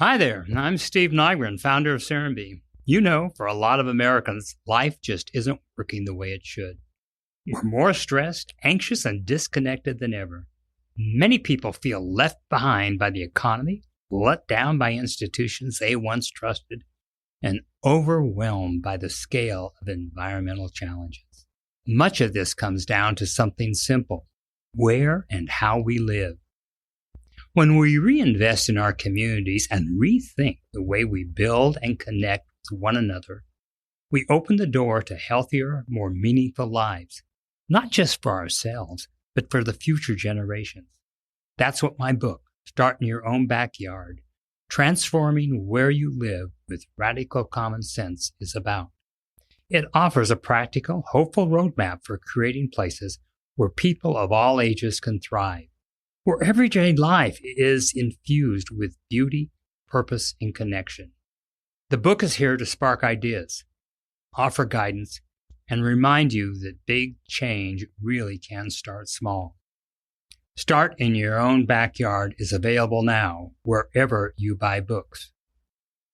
Hi there, I'm Steve Nygren, founder of Serenbe. You know, for a lot of Americans, life just isn't working the way it should. We're more stressed, anxious, and disconnected than ever. Many people feel left behind by the economy, let down by institutions they once trusted, and overwhelmed by the scale of environmental challenges. Much of this comes down to something simple: where and how we live. When we reinvest in our communities and rethink the way we build and connect with one another, we open the door to healthier, more meaningful lives, not just for ourselves, but for the future generations. That's what my book, Start in Your Own Backyard, Transforming Where You Live with Radical Common Sense, is about. It offers a practical, hopeful roadmap for creating places where people of all ages can thrive, where everyday life is infused with beauty, purpose, and connection. The book is here to spark ideas, offer guidance, and remind you that big change really can start small. Start in Your Own Backyard is available now wherever you buy books.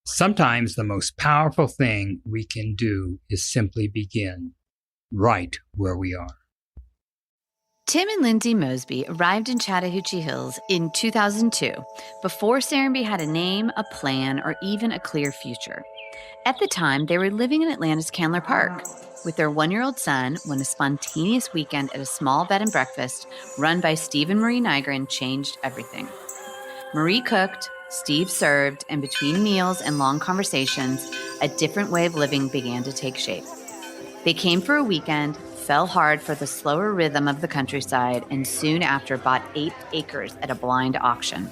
Sometimes the most powerful thing we can do is simply begin right where we are. Tim and Lindsey Mosby arrived in Chattahoochee Hills in 2002, before Serenbe had a name, a plan, or even a clear future. At the time, they were living in Atlanta's Candler Park with their 1-year-old son when a spontaneous weekend at a small bed and breakfast run by Steve and Marie Nygren changed everything. Marie cooked, Steve served, and between meals and long conversations, a different way of living began to take shape. They came for a weekend, fell hard for the slower rhythm of the countryside, and soon after bought 8 acres at a blind auction.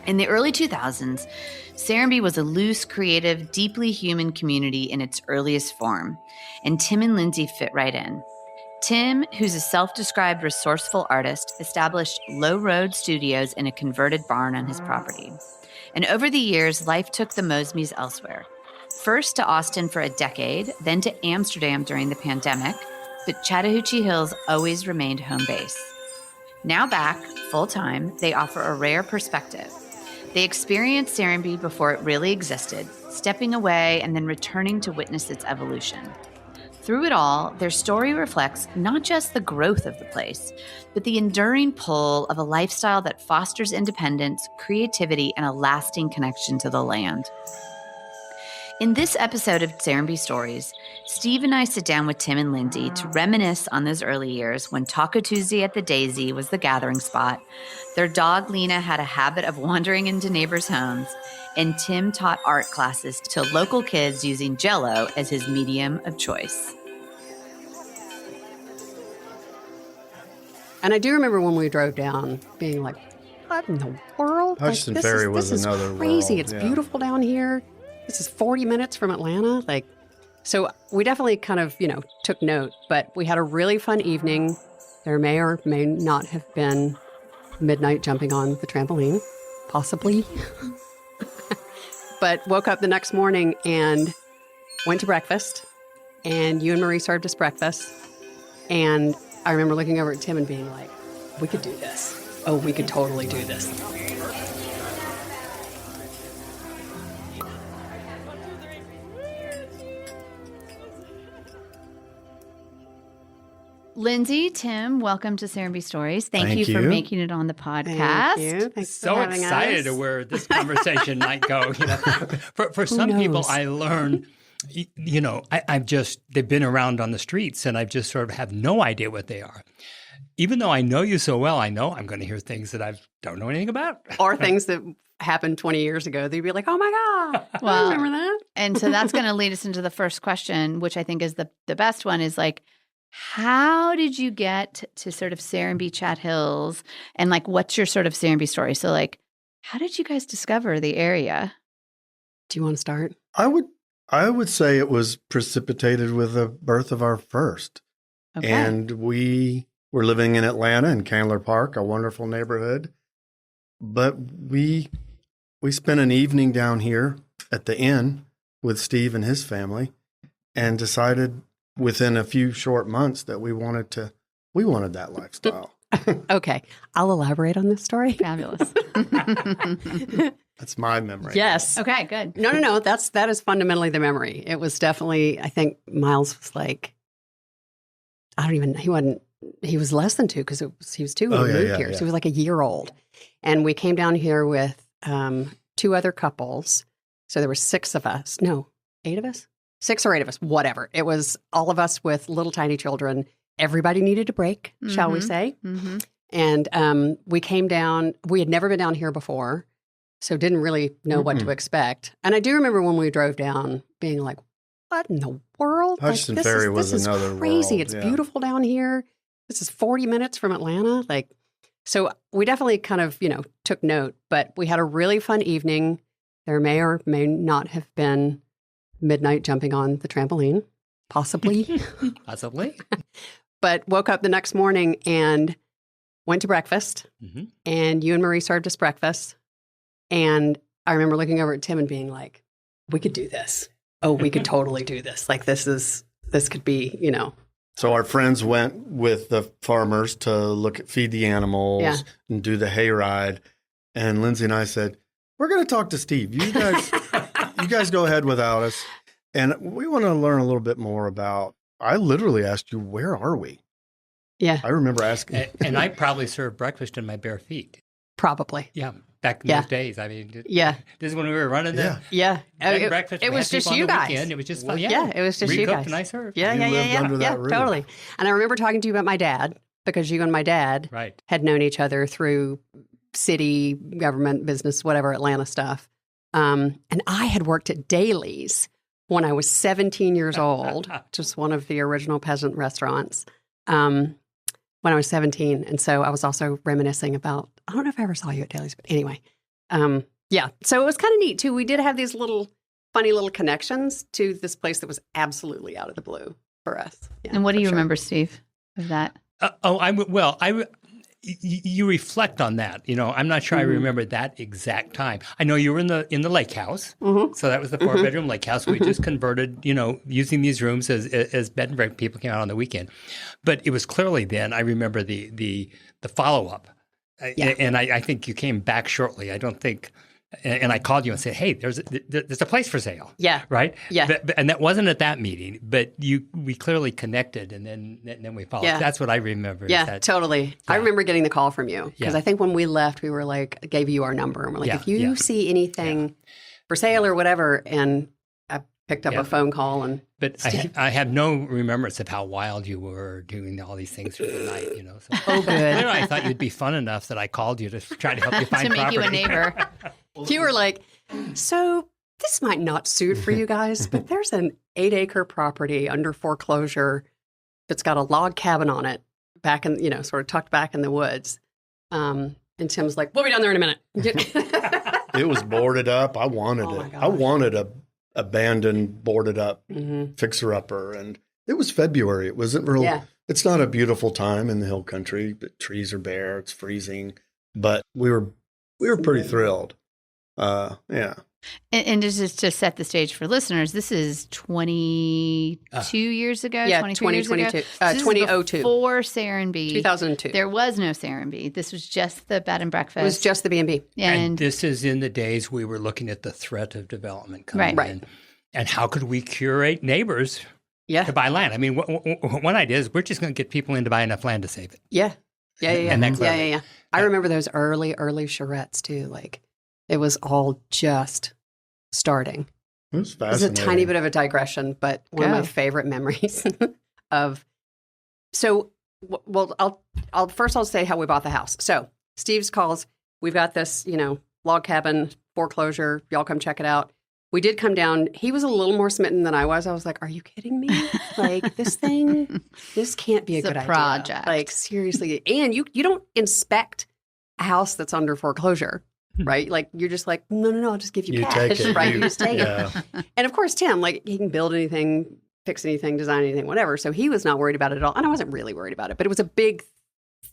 In the early 2000s, Serenbe was a loose, creative, deeply human community in its earliest form, and Tim and Lindsey fit right in. Tim, who's a self-described resourceful artist, established Low Road Studios in a converted barn on his property. And over the years, life took the Mosbys elsewhere. First to Austin for a decade, then to Amsterdam during the pandemic, but Chattahoochee Hills always remained home base. Now back, full-time, they offer a rare perspective. They experienced Serenbe before it really existed, stepping away and then returning to witness its evolution. Through it all, their story reflects not just the growth of the place, but the enduring pull of a lifestyle that fosters independence, creativity, and a lasting connection to the land. In this episode of Serenbe Stories, Steve and I sit down with Tim and Lindsey to reminisce on those early years when Taco Tuesday at the Daisy was the gathering spot, their dog Lena had a habit of wandering into neighbors' homes, and Tim taught art classes to local kids using Jell-O as his medium of choice. And I do remember when we drove down being like, what in the world? Hudson Ferry was another world. This is crazy. It's beautiful down here. This is 40 minutes from Atlanta. So we definitely kind of, took note, but we had a really fun evening. There may or may not have been midnight jumping on the trampoline, possibly. But woke up the next morning and went to breakfast, and you and Marie served us breakfast. And I remember looking over at Tim and being like, we could do this. Oh, we could totally do this. Lindsey, Tim, welcome to Serenbe Stories. Thank you for making it on the podcast. Thank you. Thanks so for having excited us. to where this conversation might go. For some people, I learn, they've been around on the streets, and I just sort of have no idea what they are. Even though I know you so well, I know I'm going to hear things that I don't know anything about. Or things that happened 20 years ago. They'd be like, oh my God, well, I remember that. And so that's going to lead us into the first question, which I think is the best one, is like, how did you get to sort of Serenbe Chat Hills, and what's your sort of Serenbe story? So how did you guys discover the area? Do you want to start? I would say it was precipitated with the birth of our first. Okay. And we were living in Atlanta in Candler Park, a wonderful neighborhood. But we spent an evening down here at the inn with Steve and his family, and decided within a few short months that we wanted that lifestyle. Okay. I'll elaborate on this story. Fabulous. That's my memory. Yes. Okay, good. No. That is fundamentally the memory. It was definitely, I think Miles was like, I don't even, he was less than 2 because he was 2 when we moved here. So he was like a year old. And we came down here with 2 other couples. So there were 6 of us. No, 8 of us? 6 or 8 of us, whatever. It was all of us with little tiny children. Everybody needed a break, shall we say. Mm-hmm. And we came down. We had never been down here before, so didn't really know what to expect. And I do remember when we drove down being like, what in the world? Hudson Ferry was another crazy. world. It's beautiful down here. This is 40 minutes from Atlanta. So we definitely kind of, took note, but we had a really fun evening. There may or may not have been midnight jumping on the trampoline, possibly. Possibly. But woke up the next morning and went to breakfast, and you and Marie served us breakfast. And I remember looking over at Tim and being like, we could do this. Oh, we could totally do this. Like, this could be, So our friends went with the farmers to feed the animals and do the hayride. And Lindsey and I said, we're going to talk to Steve. You guys go ahead without us. And we want to learn a little bit more about, I literally asked you, where are we? Yeah. I remember asking. And I probably served breakfast in my bare feet. Probably. Yeah. Back in those days. I mean, this is when we were running the breakfast. It was just you guys. Weekend. It was just fun. Yeah, it was just you guys. And I served. Yeah, under that roof. Totally. And I remember talking to you about my dad, because you and my dad had known each other through city, government, business, whatever, Atlanta stuff. And I had worked at Daly's when I was 17 years old, just one of the original peasant restaurants, when I was 17. And so I was also reminiscing about, I don't know if I ever saw you at Daly's, but anyway. So it was kind of neat, too. We did have these funny little connections to this place that was absolutely out of the blue for us. Yeah, and what do you remember, Steve, of that? You reflect on that. I'm not sure I remember that exact time. I know you were in the lake house. So that was the 4-bedroom lake house. We just converted, using these rooms as bed and breakfast. People came out on the weekend. But it was clearly then, I remember the follow-up. And I think you came back shortly. I don't think, and I called you and said, hey, there's a place for sale. Yeah. Right? Yeah. And that wasn't at that meeting, but we clearly connected, and then we followed. Yeah. That's what I remember. Yeah, totally. Yeah. I remember getting the call from you, because I think when we left, we were like, gave you our number, and we're like, if you see anything for sale or whatever, and I picked up a phone call. But I have no remembrance of how wild you were doing all these things through the night, So. Oh, good. I thought you'd be fun enough that I called you to try to help you find to make property. you a neighbor. You were like, so this might not suit for you guys, but there's an 8-acre property under foreclosure that's got a log cabin on it, back in, sort of tucked back in the woods. And Tim's like, we'll be down there in a minute. It was boarded up. I wanted it. I wanted a abandoned, boarded up fixer-upper. And it was February. It wasn't real. Yeah. It's not a beautiful time in the hill country. The trees are bare. It's freezing. But we were pretty thrilled. And just to set the stage for listeners, this is 22 years ago? Yeah, 2022. 2002. Before Serenbe. 2002. There was no Serenbe. This was just the bed and breakfast. It was just the B&B. And this is in the days we were looking at the threat of development coming in. And how could we curate neighbors to buy land? I mean, one idea is we're just going to get people in to buy enough land to save it. Yeah. And that I remember those early charrettes, too. Like, it was all just starting. It was fascinating. It's a tiny bit of a digression, but one of my favorite memories of. So, well, I'll say how we bought the house. So, Steve's calls. We've got this, log cabin foreclosure. Y'all come check it out. We did come down. He was a little more smitten than I was. I was like, "Are you kidding me? Like this can't be a good project. Idea. Like seriously." And you don't inspect a house that's under foreclosure. Right? Like, you're just like, no, I'll just give you cash. Take it. Right? You just take it. And of course, Tim, like, he can build anything, fix anything, design anything, whatever. So he was not worried about it at all. And I wasn't really worried about it. But it was a big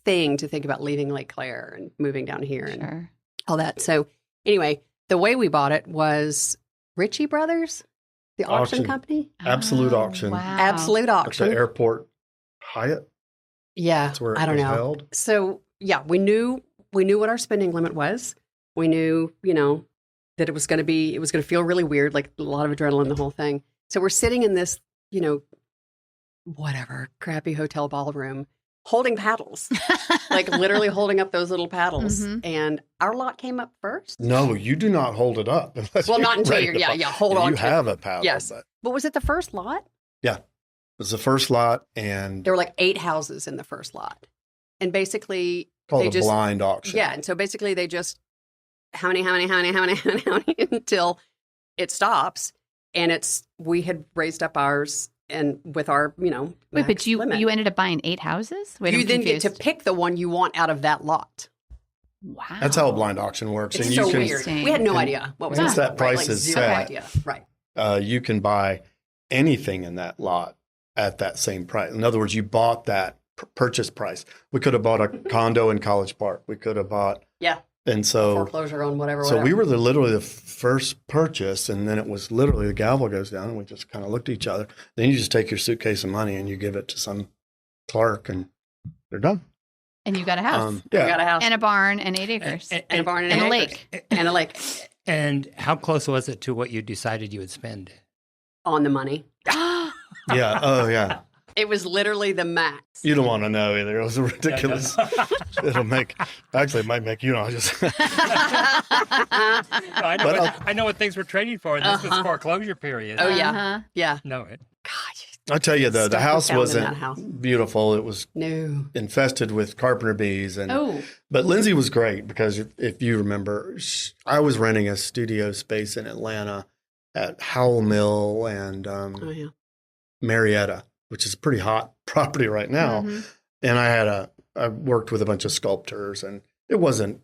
thing to think about leaving Lake Claire and moving down here and all that. So anyway, the way we bought it was Ritchie Brothers, the auction company. Absolute auction. Wow. Absolute auction. At the airport Hyatt. Yeah. That's where it I don't was know. held. So, yeah, we knew what our spending limit was. We knew, that it was going to feel really weird, like a lot of adrenaline, the whole thing. So we're sitting in this, whatever, crappy hotel ballroom, holding paddles, like literally holding up those little paddles. Mm-hmm. And our lot came up first. No, you do not hold it up. Well, not until you're, hold on. You have a paddle. Yes. But was it the first lot? Yeah. It was the first lot, and there were like 8 houses in the first lot. And basically, called a blind auction. Yeah. And so basically they just, how many until it stops. And we had raised up ours and with our, Wait, but you ended up buying 8 houses? Wait, you then get to pick the one you want out of that lot. Wow. That's how a blind auction works. It's and so weird. We had no idea what was once that price is zero set, idea. Right. You can buy anything in that lot at that same price. In other words, you bought that purchase price. We could have bought a condo in College Park. We could have bought. Yeah. And so foreclosure on whatever. So we were literally the first purchase, and then it was literally the gavel goes down, and we just kind of looked at each other. Then you just take your suitcase of money and you give it to some clerk, and they're done. And you got a house. Yeah. You got a house and a barn and 8 acres and a barn and a 8 lake acres. And a lake. And how close was it to what you decided you would spend? On the money. Yeah. Oh, yeah. It was literally the max. You don't want to know either. It was ridiculous. It might make you know just. I know what things were trading for. This was foreclosure period. Oh yeah, yeah. No, it. God, I tell you though, the house wasn't beautiful. It was infested with carpenter bees, but Lindsey was great because if you remember, I was renting a studio space in Atlanta at Howell Mill and Marietta, which is a pretty hot property right now. Mm-hmm. And I worked with a bunch of sculptors, and it wasn't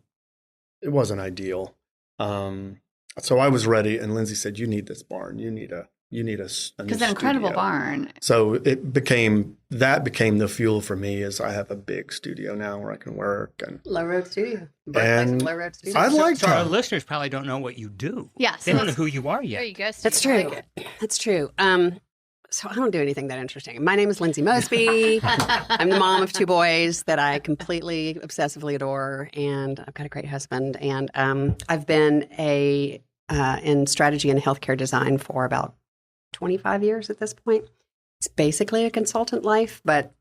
ideal. So I was ready, and Lindsey said, "You need this barn. You need a because an incredible barn." So it became the fuel for me. Is I have a big studio now where I can work and Low Road Studio. And Low Road Studio. I like so our listeners probably don't know what you do. Yes, they don't know who you are yet. There you go. That's true. That's true. So I don't do anything that interesting. My name is Lindsey Mosby. I'm the mom of 2 boys that I completely obsessively adore, and I've got a great husband. And I've been in strategy and healthcare design for about 25 years at this point. It's basically a consultant life, but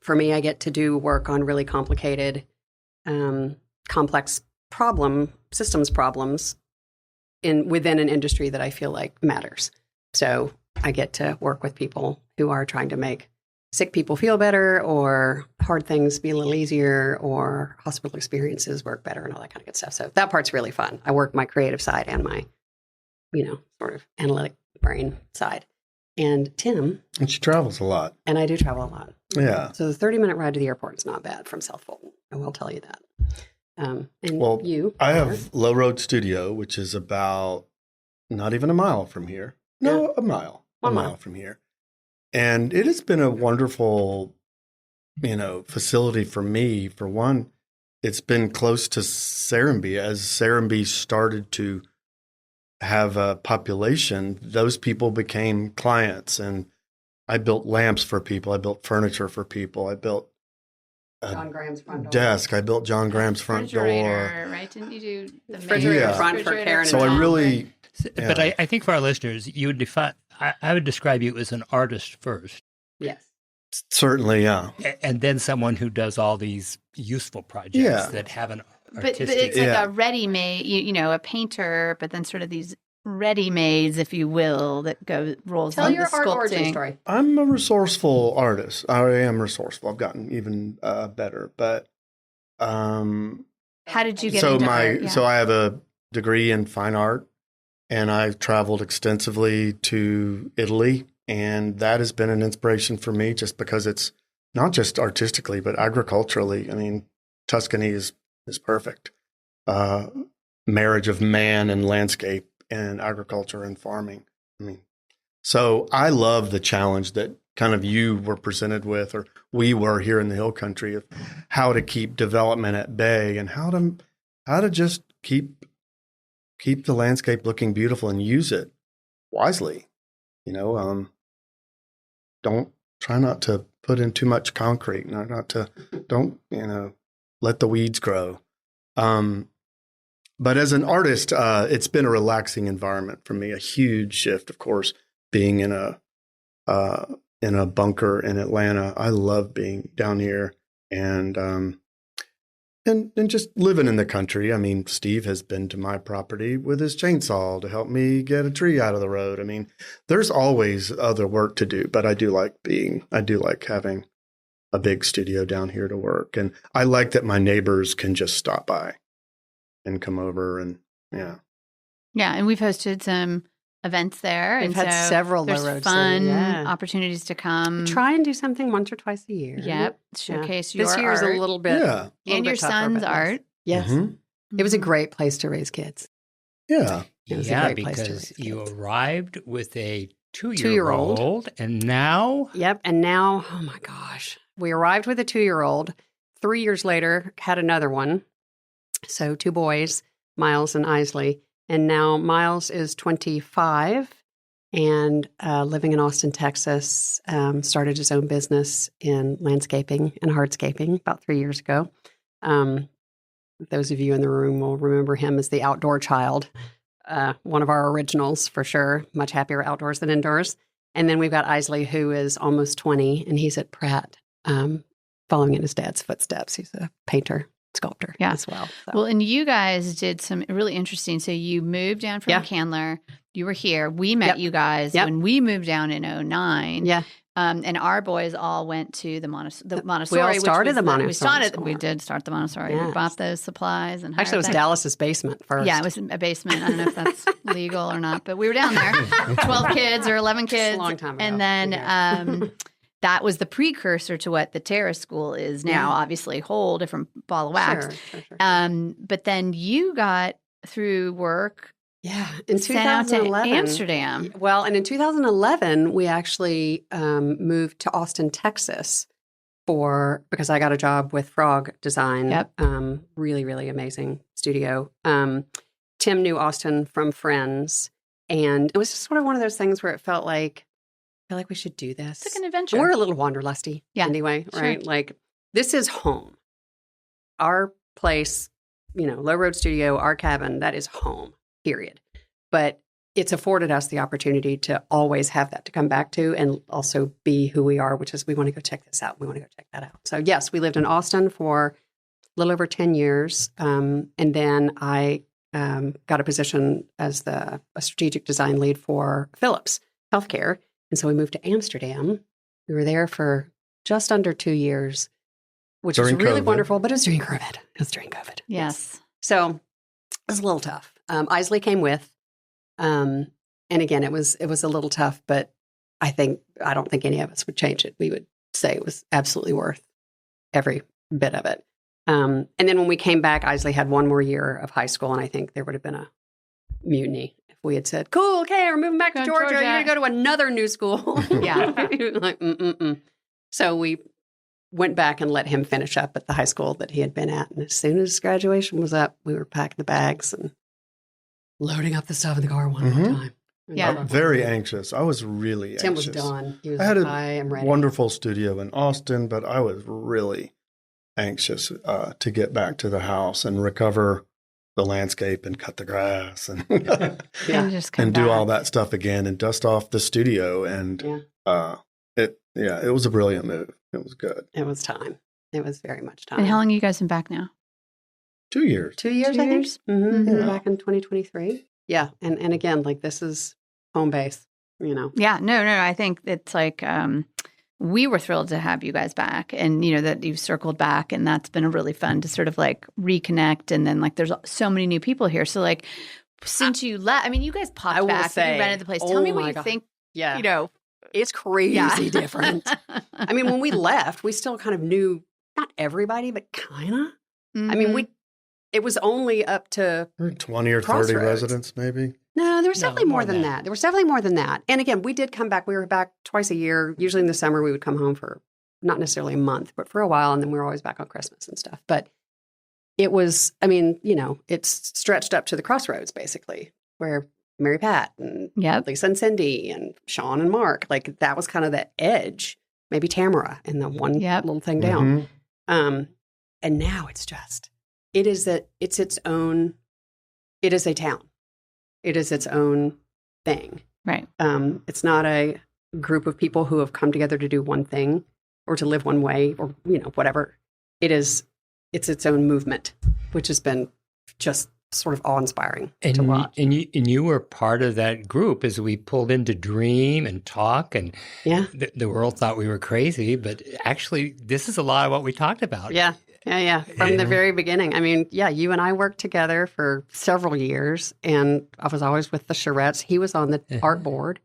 for me, I get to do work on really complicated, complex systems problems within an industry that I feel like matters. So I get to work with people who are trying to make sick people feel better, or hard things be a little easier, or hospital experiences work better, and all that kind of good stuff. So that part's really fun. I work my creative side and my, sort of analytic brain side. And Tim. And she travels a lot. And I do travel a lot. Yeah. So the 30-minute ride to the airport is not bad from South Fulton. I will tell you that. I have Low Road Studio, which is about not even a mile from here. No, a mile. A mile from here. And it has been a wonderful, facility for me. For one, it's been close to Serenbe. As Serenbe started to have a population, those people became clients. And I built lamps for people. I built furniture for people. I built John Graham's front door. Desk. I built John Graham's front door. Right? Didn't you do the refrigerator front for Karen? So I really... Yeah. But I think for our listeners, you would I would describe you as an artist first. Yes. Certainly, yeah. And then someone who does all these useful projects that have an artistic... But it's like a ready-made, a painter, but then sort of these ready-mades, if you will, that rolls Tell on your the art sculpting. origin story. I'm a resourceful artist. I am resourceful. I've gotten even better. But how did you get into art? Yeah. So I have a degree in fine art. And I've traveled extensively to Italy, and that has been an inspiration for me just because it's not just artistically, but agriculturally. I mean, Tuscany is perfect. Marriage of man and landscape and agriculture and farming. I mean, so I love the challenge that kind of you were presented with, or we were here in the Hill Country, of how to keep development at bay and how to just keep the landscape looking beautiful and use it wisely. Don't try not to put in too much concrete, don't let the weeds grow. But as an artist, it's been a relaxing environment for me. A huge shift, of course, being in a bunker in Atlanta. I love being down here and just living in the country. I mean, Steve has been to my property with his chainsaw to help me get a tree out of the road. I mean, there's always other work to do, but I do like having a big studio down here to work. And I like that my neighbors can just stop by and come over and Yeah, and we've hosted some events there. We've and had so several there's low road fun city, opportunities to come. Try and do something once or twice a year. Yep, showcase your This year's art. a little bit, Yeah. and your son's art. Yes, it was a great place to raise kids. Yeah. It was a Yeah, great place to because raise you kids. arrived with a Two-year-old. two-year-old, and now Yep, and now, oh my gosh, we arrived with a 2-year-old. 3 years later, had another one. So 2 boys, Miles and Isley. And now Miles is 25 and living in Austin, Texas. Started his own business in landscaping and hardscaping about 3 years ago. Those of you in the room will remember him as the outdoor child, one of our originals for sure. Much happier outdoors than indoors. And then we've got Isley, who is almost 20, and he's at Pratt, following in his dad's footsteps. He's a painter, sculptor as well. So. Well, and you guys did some really interesting. So you moved down from Candler. You were here. We met you guys when we moved down in 2009. Yeah. And our boys all went to the Montessori. We all started the Montessori. We did start the Montessori. Yes. We bought those supplies and actually, it was them. Dallas's basement first. Yeah, it was a basement. I don't know if that's legal or not, but we were down there, 12 kids or 11 kids. It's a long time ago. And then that was the precursor to what the Terrace School is now. Obviously, whole different ball of wax. Sure. But then you got through work. Yeah, in sent out to 2011. Amsterdam. Well, and in 2011, we actually moved to Austin, Texas because I got a job with Frog Design. Yep. Really, really amazing studio. Tim knew Austin from friends, and it was just sort of one of those things where it felt like, I feel like we should do this. It's like an adventure. We're a little wanderlusty anyway, right? Like, this is home. Our place, Low Road Studio, our cabin, that is home. Period. But it's afforded us the opportunity to always have that to come back to and also be who we are, which is we want to go check this out. We want to go check that out. So yes, we lived in Austin for a little over 10 years. And then I got a position as a strategic design lead for Philips Healthcare. And so we moved to Amsterdam. We were there for just under 2 years, which was really wonderful, but it was during COVID. Yes. So it was a little tough. Isley came with, and again, it was a little tough, but I don't think any of us would change it. We would say it was absolutely worth every bit of it. And then when we came back, Isley had one more year of high school, and I think there would have been a mutiny if we had said, "Cool, okay, we're moving back to Georgia. You're going to go to another new school." Yeah, like So we went back and let him finish up at the high school that he had been at, and as soon as graduation was up, we were packing the bags and loading up the stuff in the car one more time. Yeah. I'm very anxious. I was really anxious. Tim was done. He was I had I am ready. wonderful studio in Austin, but I was really anxious to get back to the house and recover the landscape and cut the grass and and do all that stuff again and dust off the studio. And it was a brilliant move. It was good. It was time. It was very much time. And how long have you guys been back now? 2 years. 2 years, 2 I think. years? Mm-hmm. We were back in 2023. Yeah. And again, like, this is home base, Yeah. No. I think it's like we were thrilled to have you guys back and, that you've circled back. And that's been a really fun to sort of like reconnect. And then like there's so many new people here. So like since you left, I mean, you guys popped back and you rented the place. Tell me what you think, It's crazy different. I mean, when we left, we still kind of knew not everybody, but kind of. Mm-hmm. I mean, it was only up to 20 or 30 residents, maybe. No, there was definitely more than that. There was definitely more than that. And again, we did come back. We were back twice a year. Usually in the summer, we would come home for not necessarily a month, but for a while. And then we were always back on Christmas and stuff. But it was, I mean, it's stretched up to the crossroads, basically, where Mary Pat and Lisa and Cindy and Sean and Mark, like that was kind of the edge, maybe Tamara and the one little thing down. And now it's its own it is a town. It is its own thing. Right. It's not a group of people who have come together to do one thing or to live one way or, whatever. It's its own movement, which has been just sort of awe-inspiring to watch. And you were part of that group as we pulled in to dream and talk, and the world thought we were crazy, but actually this is a lot of what we talked about. Yeah. From the very beginning. I mean, you and I worked together for several years, and I was always with the charrettes. He was on the art board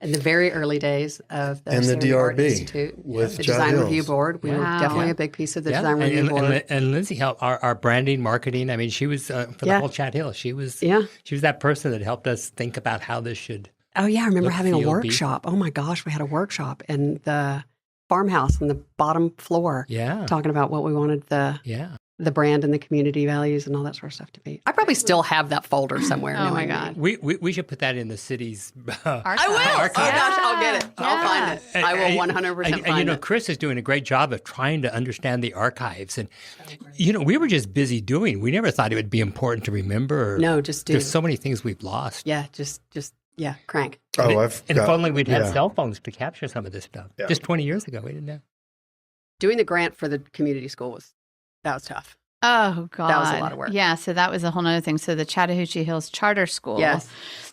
in the very early days of the Serenbe Art Institute with the Chad Design Hills. Review Board. We were definitely a big piece of the Design Review Board. And Lindsey helped our branding, marketing. I mean, she was for the whole Chad Hill. She was that person that helped us think about how this should. Oh yeah, I remember having a feel, workshop. Oh my gosh, we had a workshop in the farmhouse on the bottom floor. Yeah, talking about what we wanted the brand and the community values and all that sort of stuff to be. I probably still have that folder somewhere. Oh my God. We should put that in the city's I will. archive. Oh gosh, I'll get it. I'll find it. I will 100% find it. Chris is doing a great job of trying to understand the archives. And, we were just busy doing. We never thought it would be important to remember. No, just do. There's so many things we've lost. Yeah, just crank. If only we'd had cell phones to capture some of this stuff. Yeah. Just 20 years ago, we didn't know. Doing the grant for the community school was tough. Oh, God. That was a lot of work. Yeah, so that was a whole other thing. So the Chattahoochee Hills Charter School. Yes.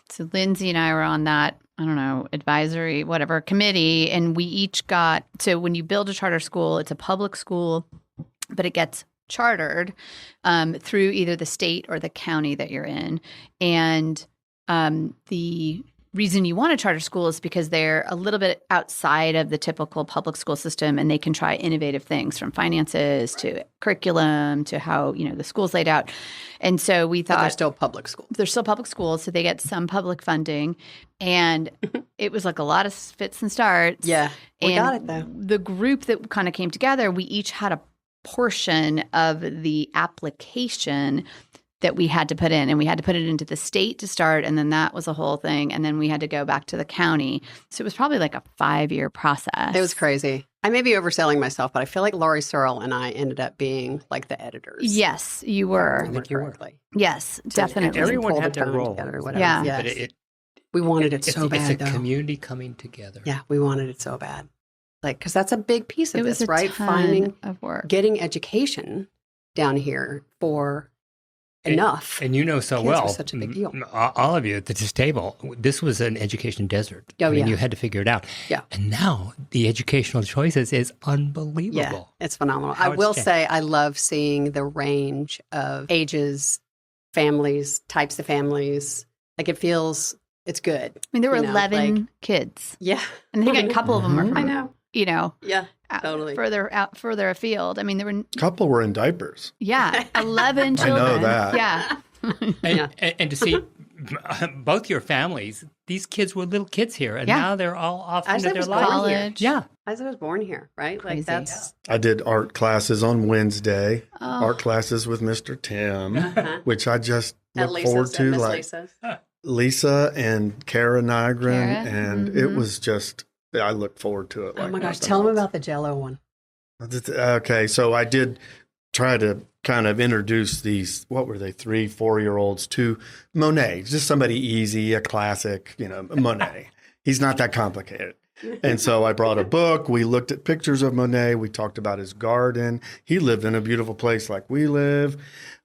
So Lindsey and I were on that, advisory, whatever, committee. And we each got, so when you build a charter school, it's a public school, but it gets chartered through either the state or the county that you're in. And the reason you want a charter school is because they're a little bit outside of the typical public school system, and they can try innovative things from finances to curriculum to how, the school's laid out. And so we thought— But they're still public schools. They're still public schools, so they get some public funding. And it was like a lot of fits and starts. Yeah, we got it, though. The group that kind of came together, we each had a portion of the application that we had to put in, and we had to put it into the state to start, and then that was a whole thing, and then we had to go back to the county. So it was probably like a 5-year process. It was crazy. I may be overselling myself, but I feel like Laurie Searle and I ended up being like the editors. Yes, you were. I think you were. Yes, definitely. Everyone had their role. Yeah. Yes. But we wanted it so bad, It's a though. community coming together. Yeah, we wanted it so bad. Because that's a big piece of It was this, a right? ton Finding of work. Getting education down here for enough. And so Kids well, were such a big deal. all of you at this table, this was an education desert. Oh, yeah. You had to figure it out. Yeah. And now the educational choices is unbelievable. Yeah, it's phenomenal. How I it's will changed. say I love seeing the range of ages, families, types of families. Like it's good. I mean, there were 11 kids. Yeah. And I think a couple of them were from, I know. Yeah, totally. further afield. I mean, there were, A couple were in diapers. 11 children. I know that. Yeah. And to see both your families, these kids were little kids here, and now they're all off into their lives. College. Yeah. As I was born here, right? Crazy. Like that's I did art classes on Wednesday, Oh. art classes with Mr. Tim, which I just at look forward Lisa's to. and Miss Like Lisa's. Lisa and Kara Nygren, Kara? and it was just, I look forward to it. Oh like my gosh, nothing tell them else. about the Jell-O one. Okay, so I did try to kind of introduce these, what were they, 3-4-year-olds to Monet, just somebody easy, a classic, Monet. He's not that complicated. And so I brought a book. We looked at pictures of Monet. We talked about his garden. He lived in a beautiful place like we live.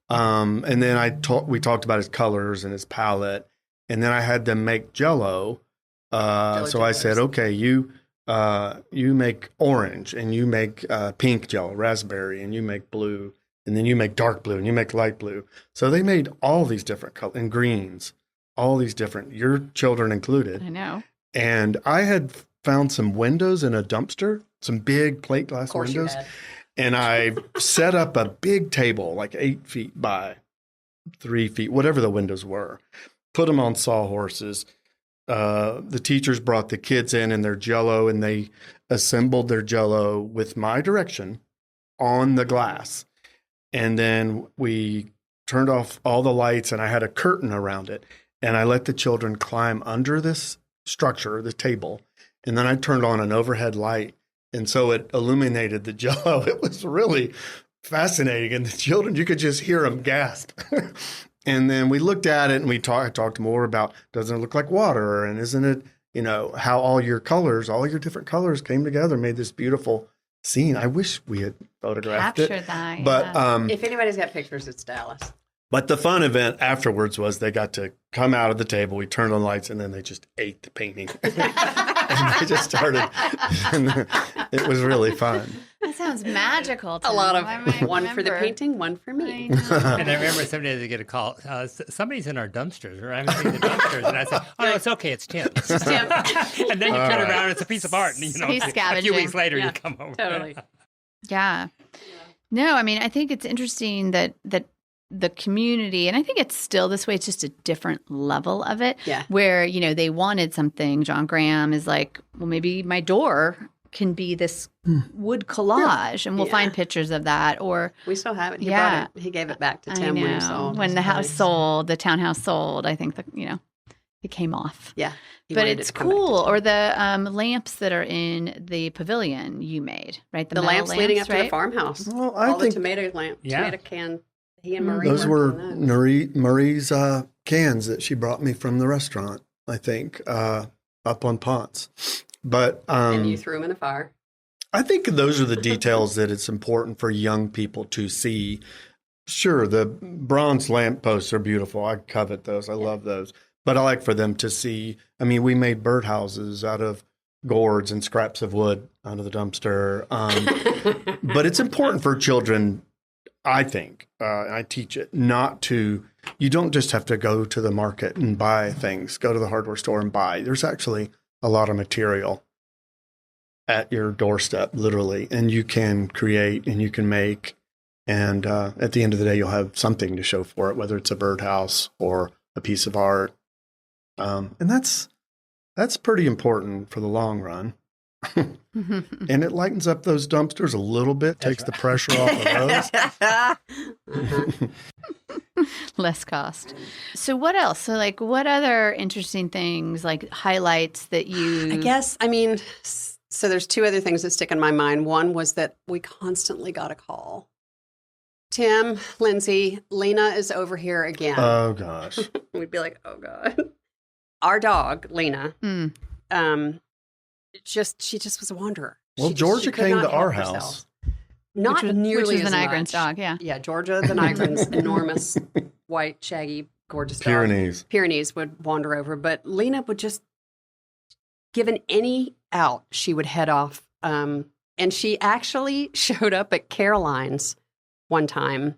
And then we talked about his colors and his palette. And then I had them make Jell-O. So I said, okay, you make orange, and you make pink Jell-O, raspberry, and you make blue, and then you make dark blue, and you make light blue. So they made all these different colors, and greens, all these different, your children included. I know. And I had found some windows in a dumpster, some big plate glass Of course you windows. had. And I set up a big table, like 8 feet by 3 feet, whatever the windows were, put them on sawhorses. The teachers brought the kids in and their Jell-O, and they assembled their Jell-O with my direction on the glass. And then we turned off all the lights, and I had a curtain around it. And I let the children climb under this structure, the table. And then I turned on an overhead light. And so it illuminated the Jell-O. It was really fascinating. And the children, you could just hear them gasp. And then we looked at it and we talked more about, doesn't it look like water? And isn't it, how all your different colors came together, made this beautiful scene. I wish we had photographed it. Captured that. But If anybody's got pictures, it's Dallas. But the fun event afterwards was they got to come out of the table. We turned on lights, and then they just ate the painting. And they just started. And it was really fun. That sounds magical. Tim. A lot of I one for the remember. painting, one for me. And I remember someday they get a call. Somebody's in our dumpsters, or I haven't seen the dumpsters. And I said, "Oh, no, it's okay. It's Tim." Tim. And then you turn around, and it's a piece of art. And, He's a few scavenging. weeks later, Yeah, you come over. Totally. Yeah. No, I mean, I think it's interesting that the community, and I think it's still this way, it's just a different level of it. Yeah. Where, they wanted something. John Graham is like, well, maybe my door can be this wood collage, and we'll find pictures of that. Or We still have it. He Yeah. brought it. He gave it back to I Tim when he know, sold. when It the was house nice. sold, the townhouse sold, I think that, it came off. Yeah. He But wanted it it's to come back to cool. Tim. Or the lamps that are in the pavilion you made, right? the metal lamps leading up to the right? farmhouse. Well, I All think the tomato lamp, Yeah. tomato can. He and Marie those worked were on those. Marie's cans that she brought me from the restaurant, I think, up on Ponce. But And you threw them in a fire. I think those are the details that it's important for young people to see. Sure, the bronze lampposts are beautiful. I covet those. I love those. But I like for them to see. I mean, we made birdhouses out of gourds and scraps of wood out of the dumpster. But it's important for children, I think, I teach it, you don't just have to go to the market and buy things, go to the hardware store and buy. There's actually a lot of material at your doorstep, literally, and you can create and you can make. And at the end of the day, you'll have something to show for it, whether it's a birdhouse or a piece of art. And that's pretty important for the long run. And it lightens up those dumpsters a little bit, takes the pressure off of those. Less cost. So what else? So what other interesting things, highlights that you... I guess, so there's two other things that stick in my mind. One was that we constantly got a call. Tim, Lindsey, Lena is over here again. Oh, gosh. We'd be like, oh, God. Our dog, Lena, she just was a wanderer. Well, She Georgia could came not to our help house. herself. Not which nearly is the as Nygren's much. dog, yeah. Yeah, Georgia, the Nygren's enormous, white, shaggy, gorgeous dog. Pyrenees would wander over, but Lena would just, given any out, she would head off. And she actually showed up at Caroline's one time.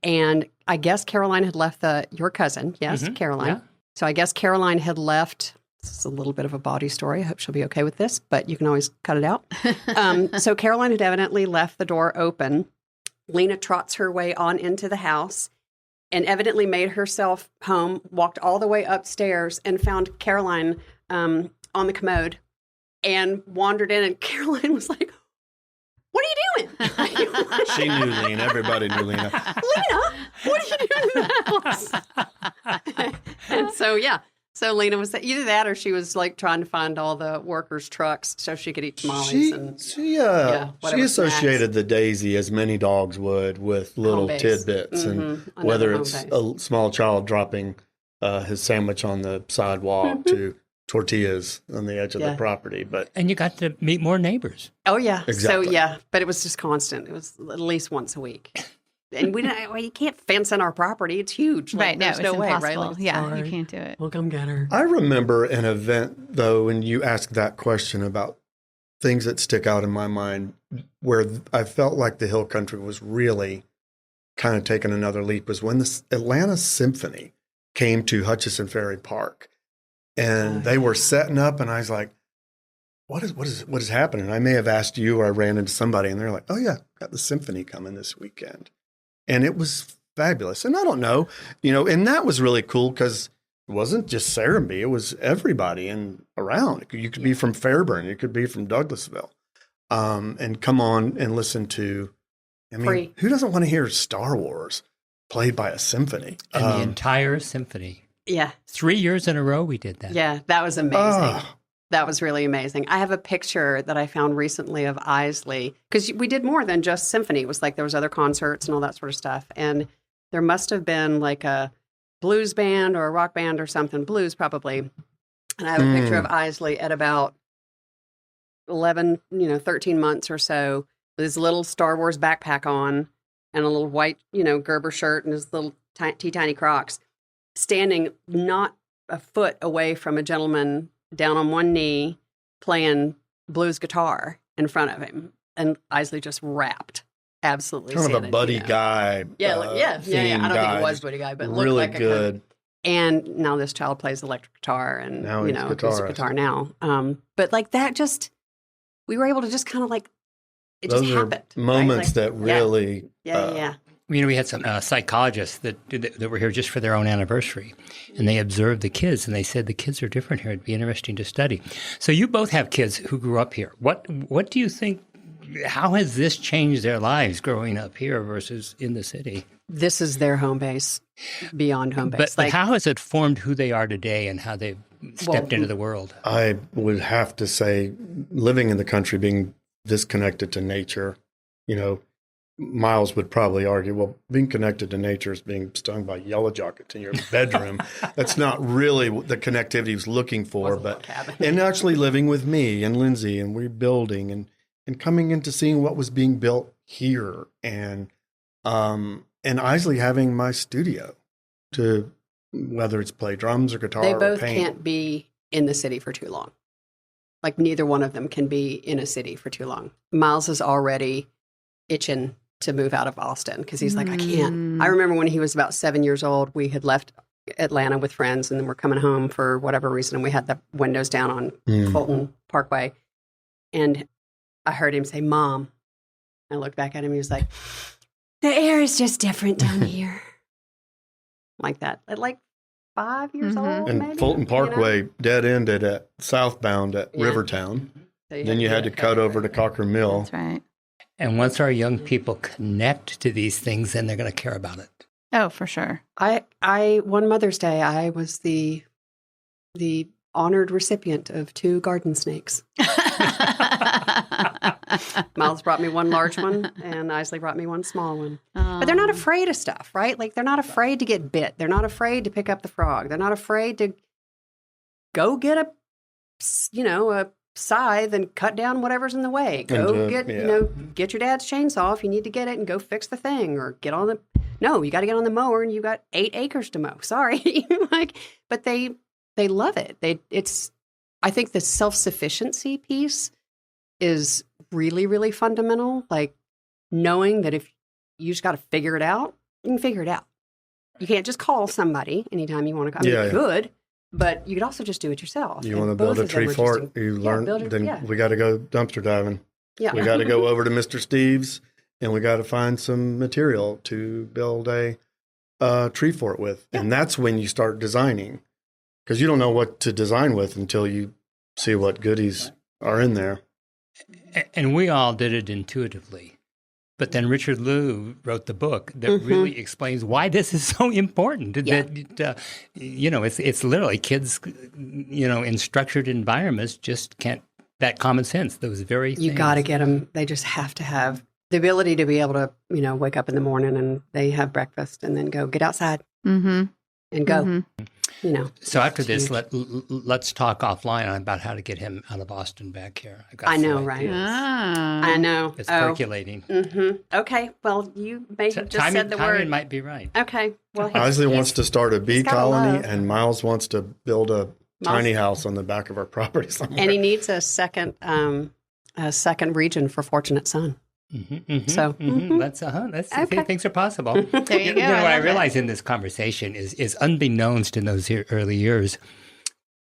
And I guess Caroline had left your cousin. Yes, Caroline. Yeah. So I guess Caroline had left. This is a little bit of a bawdy story. I hope she'll be okay with this, but you can always cut it out. So Caroline had evidently left the door open. Lena trots her way on into the house and evidently made herself home, walked all the way upstairs and found Caroline on the commode and wandered in. And Caroline was like, "What are you doing?" She knew Lena. Everybody knew Lena. Lena, what are you doing in the house? And so, so Lena was either that or she was trying to find all the workers' trucks so she could eat tamales. She whatever associated the daisy as many dogs would with little base. tidbits, and Another whether home it's base. a small child dropping his sandwich on the sidewalk to tortillas on the edge of the property. But And you got to meet more neighbors. Oh, yeah. Exactly. So, but it was just constant. It was at least once a week. And you can't fence in our property. It's huge. Right, no, there's it's no way, right? impossible. Sorry. You can't do it. We'll come get her. I remember an event, though, when you asked that question about things that stick out in my mind, where I felt like the Hill Country was really kind of taking another leap, was when the Atlanta Symphony came to Hutchinson Ferry Park. And they were setting up, and I was like, what is happening? I may have asked you, or I ran into somebody, and they're like, oh, yeah, got the symphony coming this weekend. And it was fabulous. And I don't know, and that was really cool because it wasn't just Serenbe, it was everybody and around. You could be from Fairburn, you could be from Douglasville, and come on and listen to, Free. Who doesn't want to hear Star Wars played by a symphony? And the entire symphony. Yeah. 3 years in a row we did that. Yeah, that was amazing. That was really amazing. I have a picture that I found recently of Isley, because we did more than just symphony. It was there was other concerts and all that sort of stuff. And there must have been a blues band or a rock band or something, blues probably. And I have a picture of Isley at about 11, 13 months or so with his little Star Wars backpack on and a little white, Gerber shirt and his little teeny Crocs, standing not a foot away from a gentleman down on one knee playing blues guitar in front of him. And Isley just rapped. Absolutely. Kind of a buddy guy. Yeah. I don't think he was buddy guy, but looked really like good. And now this child plays electric guitar and, now he's acoustic guitar now. But like that just, we were able to just kind of like, it Those just are happened. moments right? that really. Yeah. We had some psychologists that were here just for their own anniversary, and they observed the kids, and they said the kids are different here. It'd be interesting to study. So you both have kids who grew up here. What do you think? How has this changed their lives growing up here versus in the city? This is their home base, beyond home base. But how has it formed who they are today and how they've stepped into the world? I would have to say, living in the country, being disconnected to nature, Miles would probably argue, well, being connected to nature is being stung by yellow jackets in your bedroom. That's not really the connectivity he was looking for. And actually living with me and Lindsey and rebuilding and coming into seeing what was being built here and Isley having my studio to, whether it's play drums or guitar or paint. They both can't be in the city for too long. Like neither one of them can be in a city for too long. Miles is already itching to move out of Austin because he's like, I can't. I remember when he was about 7 years old, we had left Atlanta with friends and then we're coming home for whatever reason. And we had the windows down on Fulton Parkway. And I heard him say, Mom. I looked back at him. He was like, the air is just different down here. Like that. At like 5 years old, and maybe? Fulton Parkway dead ended at southbound at Rivertown. So then you had to cut over to Cocker Mill. That's right. And once our young people connect to these things, then they're going to care about it. Oh, for sure. I one Mother's Day, I was the honored recipient of 2 garden snakes. Miles brought me one large one, and Isley brought me one small one. But they're not afraid of stuff, right? Like they're not afraid to get bit. They're not afraid to pick up the frog. They're not afraid to go get a scythe and cut down whatever's in the way. Go get your dad's chainsaw if you need to get it and go fix the thing, or get on the. No, you got to get on the mower, and you got 8 acres to mow. Sorry, but they love it. I think the self-sufficiency piece is really, really fundamental. Like knowing that if you just got to figure it out, you can figure it out. You can't just call somebody anytime you want to. You could, but you could also just do it yourself. You want to build a tree fort, we got to go dumpster diving. Yeah. We got to go over to Mr. Steve's and we got to find some material to build a tree fort with. Yeah. And that's when you start designing. Because you don't know what to design with until you see what goodies are in there. And we all did it intuitively. But then Richard Liu wrote the book that really explains why this is so important. Yeah. That, it's literally kids, in structured environments just can't, that common sense, those very things. You got to get them. They just have to have the ability to be able to, wake up in the morning and they have breakfast and then go get outside and go. So after this, let's talk offline about how to get him out of Austin back here. I know, right? I know. It's percolating. Okay. Well, you may have just said the word. Timing might be right. Okay. Well, Isley wants to start a bee colony, and Miles wants to build a tiny house on the back of our property somewhere. And he needs a second region for Fortunate Son. That's okay. Things are possible. There you go. What I realized in this conversation is unbeknownst in those early years,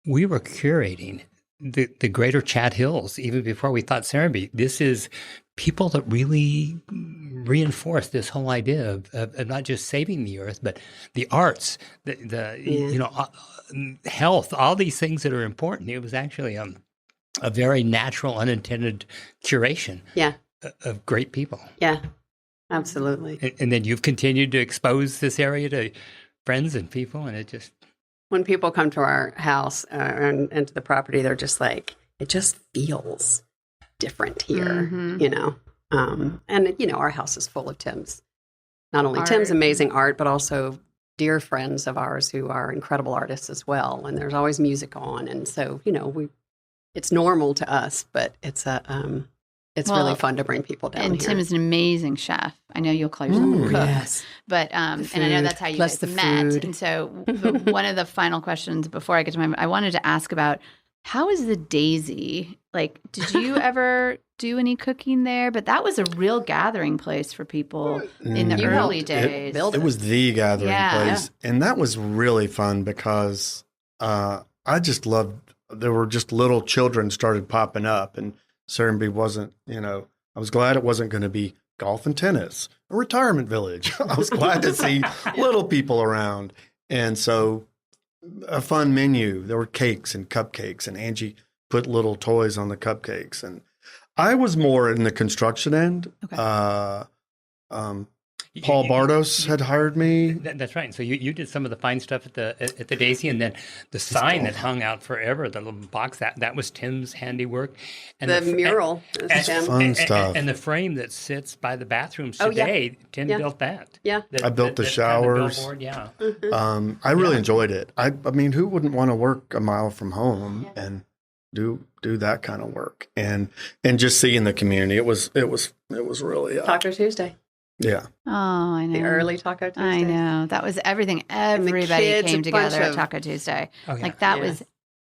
we were curating the greater Chat Hills even before we thought Serenbe. This is people that really reinforce this whole idea of not just saving the earth, but the arts, health, all these things that are important. It was actually a very natural, unintended curation. Yeah. Of great people. Yeah, absolutely. And then you've continued to expose this area to friends and people, and it just... When people come to our house and to the property, they're just like, it just feels different here, And, our house is full of Tim's. Not only Tim's amazing art, but also dear friends of ours who are incredible artists as well. And there's always music on. And so, it's normal to us, but it's really fun to bring people down and here. Tim is an amazing chef. I know you'll call yourself a cook, yes. But and I know that's how you guys met. And so one of the final questions before I get to I wanted to ask about how is the Daisy? Like, did you ever do any cooking there? But that was a real gathering place for people in the early days. It was the gathering place, and that was really fun because I just loved. There were just little children started popping up, and Serenbe wasn't, I was glad it wasn't going to be golf and tennis, a retirement village. I was glad to see little people around. And so a fun menu. There were cakes and cupcakes, and Angie put little toys on the cupcakes. And I was more in the construction end. Okay. Paul Bardos had hired me. That's right. So you did some of the fine stuff at the Daisy, and then the sign that hung out forever, the little box that was Tim's handiwork, and the mural, fun stuff, and the frame that sits by the bathrooms today. Tim built that. Yeah, I built the showers. Kind of billboard, Mm-hmm. I really enjoyed it. I mean, who wouldn't want to work a mile from home and do that kind of work and just seeing the community? It was really Taco Tuesday. Yeah. Oh, I know. The early Taco Tuesday. I know. That was everything. Everybody came together at Taco Tuesday. Oh, yeah. Like that was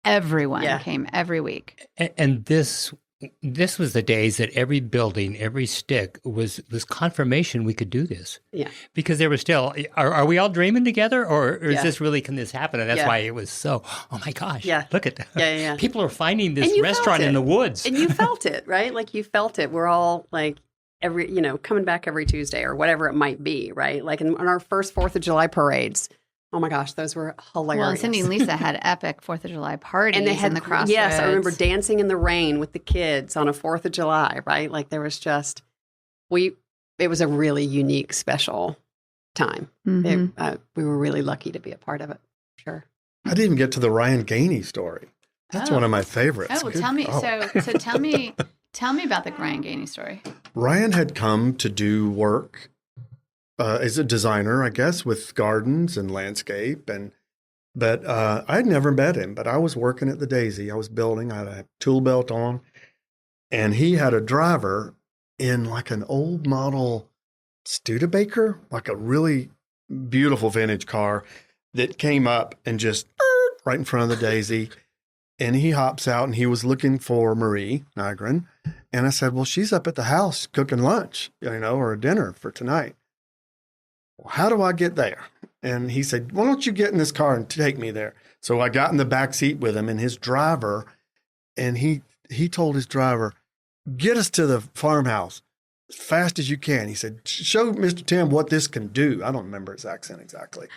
everyone came every week. And this was the days that every building, every stick was confirmation we could do this. Yeah. Because there was still, are we all dreaming together, or is this really, can this happen? And that's why it was so, oh my gosh, look at that. Yeah. People are finding this restaurant in the woods. And you felt it, right? Like you felt it. We're all like, coming back every Tuesday or whatever it might be, right? Like in our first 4th of July parades. Oh my gosh, those were hilarious. Well, Cindy and Lisa had epic 4th of July parties and they had in the Crossroads. Yes, I remember dancing in the rain with the kids on a 4th of July, right? Like there was just, it was a really unique, special time. Mm-hmm. We were really lucky to be a part of it. Sure. I didn't even get to the Ryan Gainey story. That's one of my favorites. Oh, well, tell me. So tell me about the Ryan Gainey story. Ryan had come to do work as a designer, I guess, with gardens and landscape. But I'd never met him, but I was working at the Daisy. I was building. I had a tool belt on. And he had a driver in like an old model Studebaker, like a really beautiful vintage car that came up and just right in front of the Daisy. And he hops out, and he was looking for Marie Nygren. And I said, well, she's up at the house cooking lunch, or a dinner for tonight. Well, how do I get there? And he said, why don't you get in this car and take me there? So I got in the back seat with him and his driver, and he told his driver, get us to the farmhouse as fast as you can. He said, show Mr. Tim what this can do. I don't remember his accent exactly.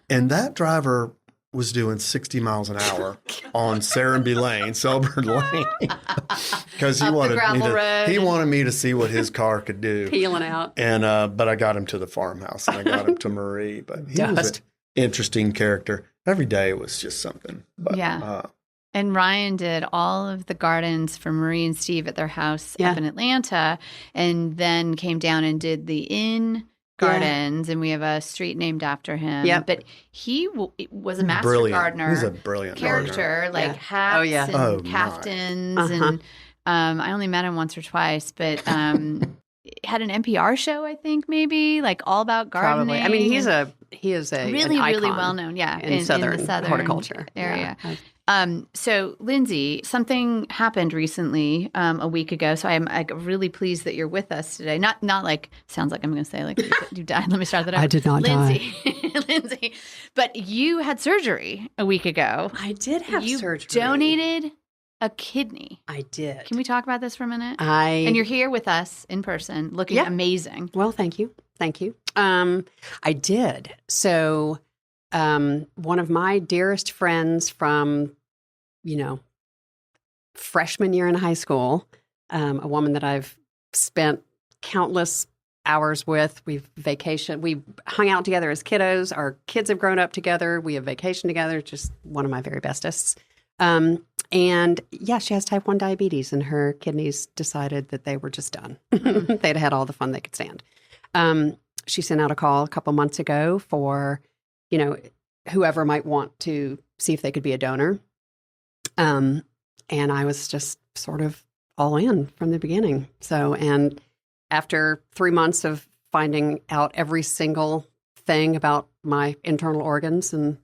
And that driver was doing 60 miles an hour on Serenbe Lane, Selbert Lane, because he wanted me to see what his car could do. Peeling out. And but I got him to the farmhouse, and I got him to Marie. But he was an interesting character. Every day was just something. But, and Ryan did all of the gardens for Marie and Steve at their house up in Atlanta, and then came down and did the Inn Gardens, and we have a street named after him. Yeah, but he was a master gardener. He's a brilliant character, like hats and caftans, and I only met him once or twice, but had an NPR show, I think, maybe like all about gardening. Probably. I mean, he is a really an icon really well known, in the southern horticulture area. Yeah. So Lindsey, something happened recently, a week ago. So I'm really pleased that you're with us today. Not like, sounds like I'm going to say like you died. Let me start that over. I did not die. Lindsey, but you had surgery a week ago. I did have surgery. You donated a kidney. I did. Can we talk about this for a minute? And you're here with us in person, looking amazing. Well, thank you. I did. So one of my dearest friends from, freshman year in high school, a woman that I've spent countless hours with. We hung out together as kiddos. Our kids have grown up together. We have vacationed together. Just one of my very bestest. And she has type 1 diabetes, and her kidneys decided that they were just done. They'd had all the fun they could stand. She sent out a call a couple months ago for whoever might want to see if they could be a donor. And I was just sort of all in from the beginning. So, and after 3 months of finding out every single thing about my internal organs and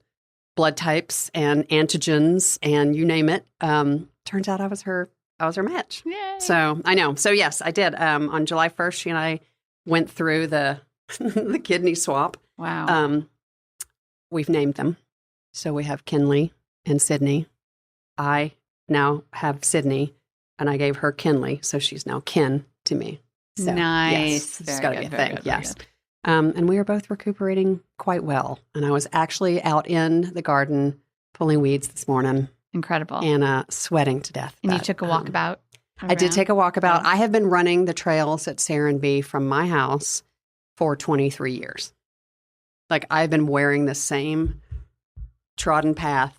blood types and antigens and you name it, turns out I was her match. Yay. So I know. So yes, I did. On July 1st, she and I went through the the kidney swap. Wow. We've named them. So we have Kinley and Sydney. I now have Sydney, and I gave her Kinley, so she's now kin to me. So, nice. Yes, it's got to be a thing. Yes. And we are both recuperating quite well. And I was actually out in the garden pulling weeds this morning. Incredible. And sweating to death. And you took a walkabout? I did take a walkabout. I have been running the trails at Serenbe from my house for 23 years. Like, I've been wearing the same trodden path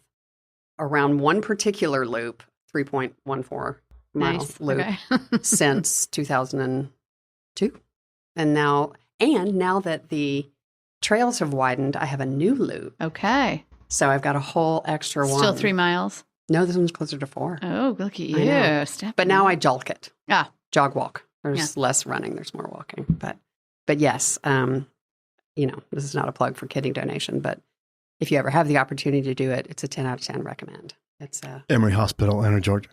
around one particular loop, 3.14 mile loop, since 2002. And now that the trails have widened, I have a new loop. Okay. So I've got a whole extra one. Still 3 miles? No, this one's closer to 4. Oh, look at you. But now I jolk it. Jog walk. There's less running. There's more walking. But yes, this is not a plug for kidney donation, but if you ever have the opportunity to do it, it's a 10 out of 10 recommend. It's Emory Hospital, Atlanta, Georgia.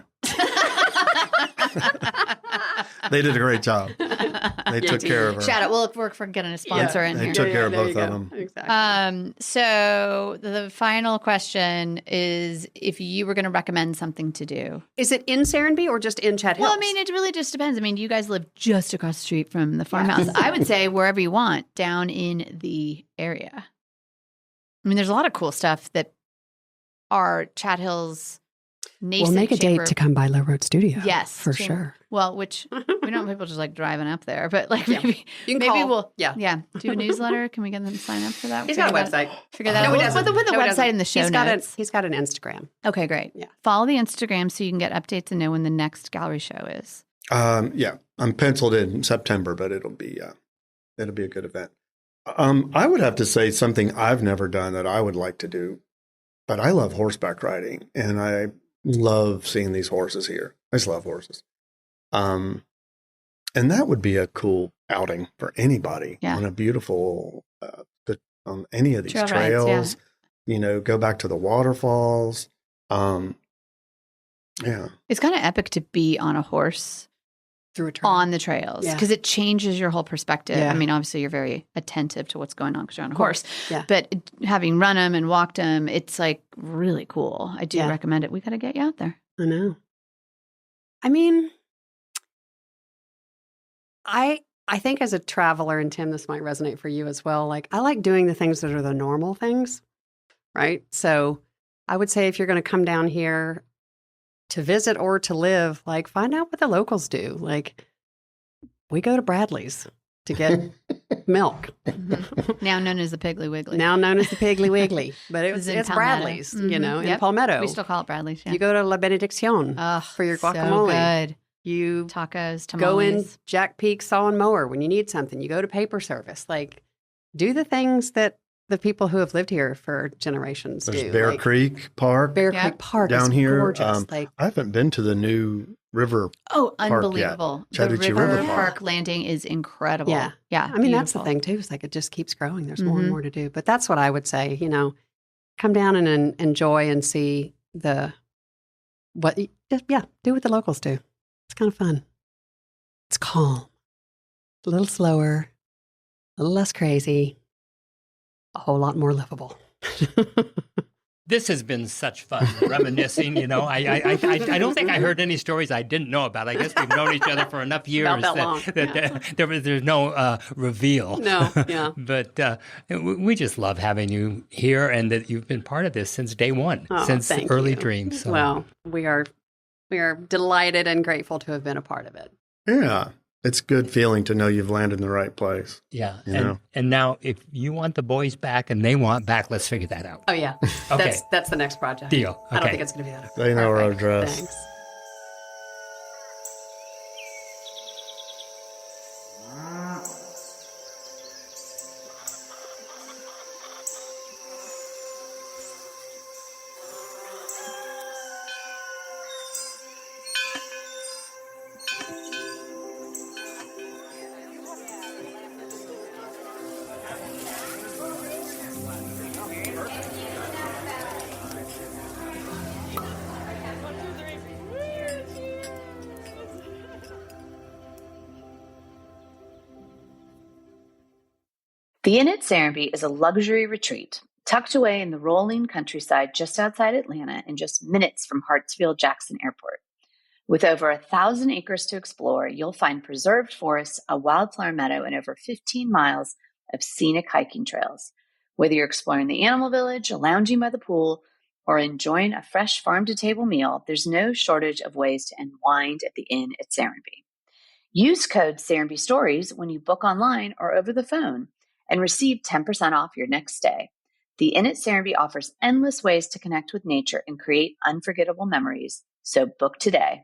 They did a great job. They took care of her. Shout out. We'll work for getting a sponsor in they here. took care of both of them. Exactly. So the final question is, if you were going to recommend something to do. Is it in Serenbe or just in Chat Hills? Well, I mean, it really just depends. I mean, you guys live just across the street from the farmhouse. I would say wherever you want, down in the area. I mean, there's a lot of cool stuff that are Chat Hills nascent. We'll make a chamber. date to come by Low Road Studio. Yes. For sure. Well, which we don't want people just like driving up there, but like maybe we'll do a newsletter. Can we get them to sign up for that? He's got a website. Figure that out. With the website and the show notes. He's got an Instagram. Okay, great. Yeah. Follow the Instagram so you can get updates and know when the next gallery show is. I'm penciled in September, but it'll be a good event. I would have to say something I've never done that I would like to do, but I love horseback riding, and I love seeing these horses here. I just love horses. And that would be a cool outing for anybody on a beautiful, on any of these trails, go back to the waterfalls. It's kind of epic to be on a horse through a trail. On the trails because it changes your whole perspective. I mean, obviously you're very attentive to what's going on because you're on a horse, but having run them and walked them, it's like really cool. I do recommend it. We got to get you out there. I know. I mean, I think as a traveler, and Tim, this might resonate for you as well. Like, I like doing the things that are the normal things, right? So I would say if you're going to come down here to visit or to live, like, find out what the locals do. Like, we go to Bradley's to get milk. Now known as the Piggly Wiggly. But it's Bradley's, in Palmetto. We still call it Bradley's. Yeah. You go to La Benedicción for your guacamole. So good. You tacos, tamales. Go in Jack Peak Saw and Mower when you need something. You go to Paper Service. Like, do the things that the people who have lived here for generations There's do. Bear Creek Park. Creek Park down is here. gorgeous. I haven't been to the new river. Oh, unbelievable! The river park landing is incredible. Yeah. I mean, that's the thing too. It's like it just keeps growing. There's more and more to do. But that's what I would say. Come down and enjoy and see do what the locals do. It's kind of fun. It's calm, a little slower, a little less crazy, a whole lot more livable. This has been such fun reminiscing. I don't think I heard any stories I didn't know about. I guess we've known each other for enough years there's no reveal. No, yeah. But we just love having you here, and that you've been part of this since day one, since early dreams. So. Well, we are delighted and grateful to have been a part of it. Yeah. It's a good feeling to know you've landed in the right place. Yeah. And now if you want the boys back and they want back, let's figure that out. Oh, yeah. Okay. That's the next project. Deal. Okay. I don't think it's going to be that. They know our address. Thanks. The Inn at Serenbe is a luxury retreat tucked away in the rolling countryside just outside Atlanta and just minutes from Hartsfield-Jackson Airport. With over 1,000 acres to explore, you'll find preserved forests, a wildflower meadow, and over 15 miles of scenic hiking trails. Whether you're exploring the animal village, lounging by the pool, or enjoying a fresh farm-to-table meal, there's no shortage of ways to unwind at the Inn at Serenbe. Use code Serenbe Stories when you book online or over the phone and receive 10% off your next stay. The Inn at Serenbe offers endless ways to connect with nature and create unforgettable memories, so book today.